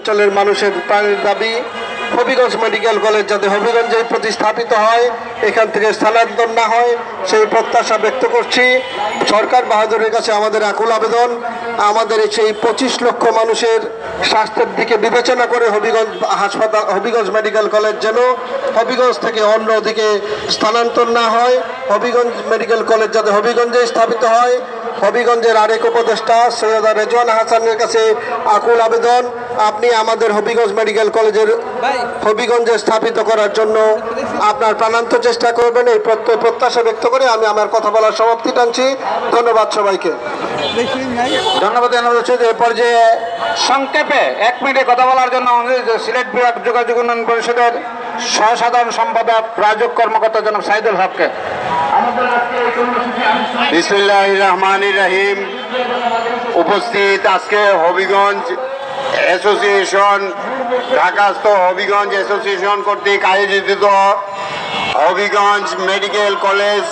অঞ্চলের মানুষের প্রাণের দাবি হবিগঞ্জ মেডিকেল কলেজ যাতে হবিগঞ্জে প্রতিস্থাপিত হয়, এখান থেকে স্থানান্তর না হয় সেই প্রত্যাশা ব্যক্ত করছি। সরকার বাহাদুরের কাছে আমাদের আকুল আবেদন, আমাদের সেই 25 লক্ষ মানুষের স্বাস্থ্যের দিকে বিবেচনা করে হবিগঞ্জ হাসপাতাল হবিগঞ্জ মেডিকেল কলেজ যেন হবিগঞ্জ থেকে অন্য দিকে স্থানান্তর না হয়, হবিগঞ্জ মেডিকেল কলেজ যাতে হবিগঞ্জে স্থাপিত হয়। হবিগঞ্জের আরেক উপদেষ্টা সৈয়দা রেজওয়ানা হাসানের কাছে আকুল আবেদন, আপনি আমাদের হবিগঞ্জ মেডিকেল কলেজের হবিগঞ্জে স্থাপিত করার জন্য আপনার প্রাণান্ত চেষ্টা করবেন, এই প্রত্যাশা ব্যক্ত করে আমি আমার কথা বলার সমাপ্তি টানছি। ধন্যবাদ সবাইকে। ধন্যবাদ জানাচ্ছি। এ পর্যায়ে সংক্ষেপে 1 মিনিটে কথা বলার জন্য সিলেট বিভাগ যোগাযোগ উন্নয়ন পরিষদের সহসাধারণ সম্পাদক রাজক কর্মকর্তা জনাব সাইদুল হককে। বিসমিল্লাহির রহমানির রহিম। উপস্থিত আজকে হবিগঞ্জ অ্যাসোসিয়েশন, ঢাকাস্থ হবিগঞ্জ অ্যাসোসিয়েশন কর্তৃক আয়োজিত হবিগঞ্জ মেডিকেল কলেজ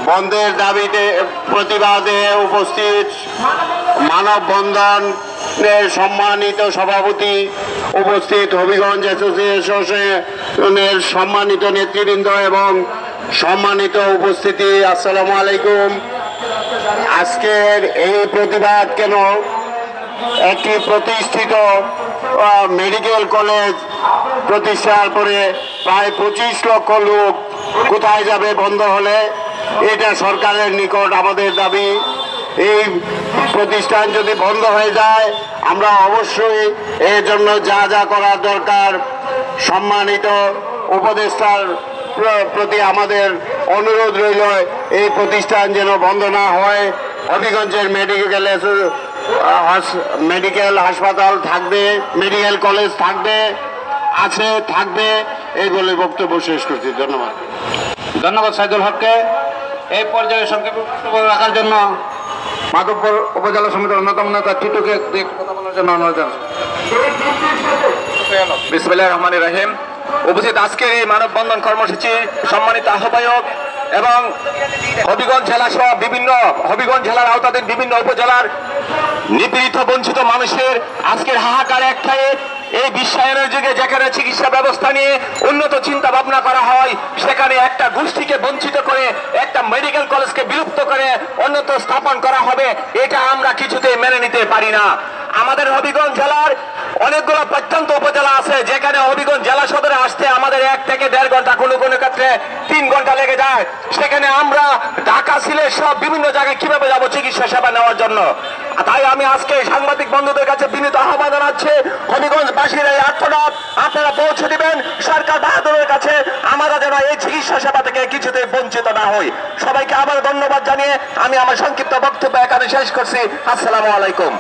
বন্ধের দাবিতে প্রতিবাদে উপস্থিত মানববন্ধনের সম্মানিত সভাপতি, উপস্থিত হবিগঞ্জ অ্যাসোসিয়েশনের সম্মানিত নেতৃবৃন্দ এবং সম্মানিত উপস্থিতি, আসসালামু আলাইকুম। আজকের এই প্রতিবাদ কেন একটি প্রতিষ্ঠিত মেডিকেল কলেজ প্রতিষ্ঠার পরে প্রায় 25 লক্ষ লোক কোথায় যাবে বন্ধ হলে? এটা সরকারের নিকট আমাদের দাবি। এই প্রতিষ্ঠান যদি বন্ধ হয়ে যায় আমরা অবশ্যই এর জন্য যা যা করার দরকার সম্মানিত উপদেষ্টার প্রতি আমাদের অনুরোধ রইল, এই প্রতিষ্ঠান যেন বন্ধ না হয়। হবিগঞ্জের মেডিকেল হাসপাতাল থাকবে, মেডিকেল কলেজ থাকবে, থাকবে, এই বলে বক্তব্য শেষ করছি। ধন্যবাদ। ধন্যবাদ সাইদুল হককে। এই পর্যায়ে সংক্ষেপে বক্তব্য রাখার জন্য মাধবপুর উপজেলা সমিতির অন্যতম নেতা টিটুকে কথা বলার জন্য অনুরোধ জানাচ্ছি। বিসমিল্লাহির রহমানির রহিম। উপস্থিত আজকের এই মানববন্ধন কর্মসূচি সম্মানিত আহ্বায়ক এবং হবিগঞ্জ জেলা সহ হবিগঞ্জ জেলার আওতাধীন বিভিন্ন উপজেলার নিপীড়িত বঞ্চিত মানুষের আজকের হাহাকার একটাই, এই বিশ্বায়নের যুগে যেখানে চিকিৎসা ব্যবস্থা নিয়ে উন্নত চিন্তা ভাবনা করা হয়, সেখানে একটা গোষ্ঠীকে বঞ্চিত করে একটা মেডিকেল কলেজকে বিলুপ্ত করে অন্যত্র স্থাপন করা হবে, এটা আমরা কিছুতেই মেনে নিতে পারি না। আমাদের হবিগঞ্জ জেলার অনেকগুলো প্রত্যন্ত উপজেলা আছে যেখানে হবিগঞ্জ জেলা সদরে আসতে আমাদের 1 থেকে 1.5 ঘন্টা, কোনো কোনো ক্ষেত্রে 3 ঘন্টা লেগে যায়। সেখানে আমরা ঢাকা, সিলেট সব বিভিন্ন জায়গায় কিভাবে যাব চিকিৎসা সেবা নেওয়ার জন্য? তাই আমি আজকে সাংবাদিক বন্ধুদের কাছে বিনীত আহ্বান জানাচ্ছি, হবিগঞ্জবাসীর এই আর্তনাদ আপনারা পৌঁছে দিবেন সরকার বাহাদুরের কাছে, আমরা যেন এই চিকিৎসা সেবা থেকে কিছুতেই বঞ্চিত না হই। সবাইকে আবার ধন্যবাদ জানিয়ে আমি আমার সংক্ষিপ্ত বক্তব্য এখানে শেষ করছি। আসসালামু আলাইকুম।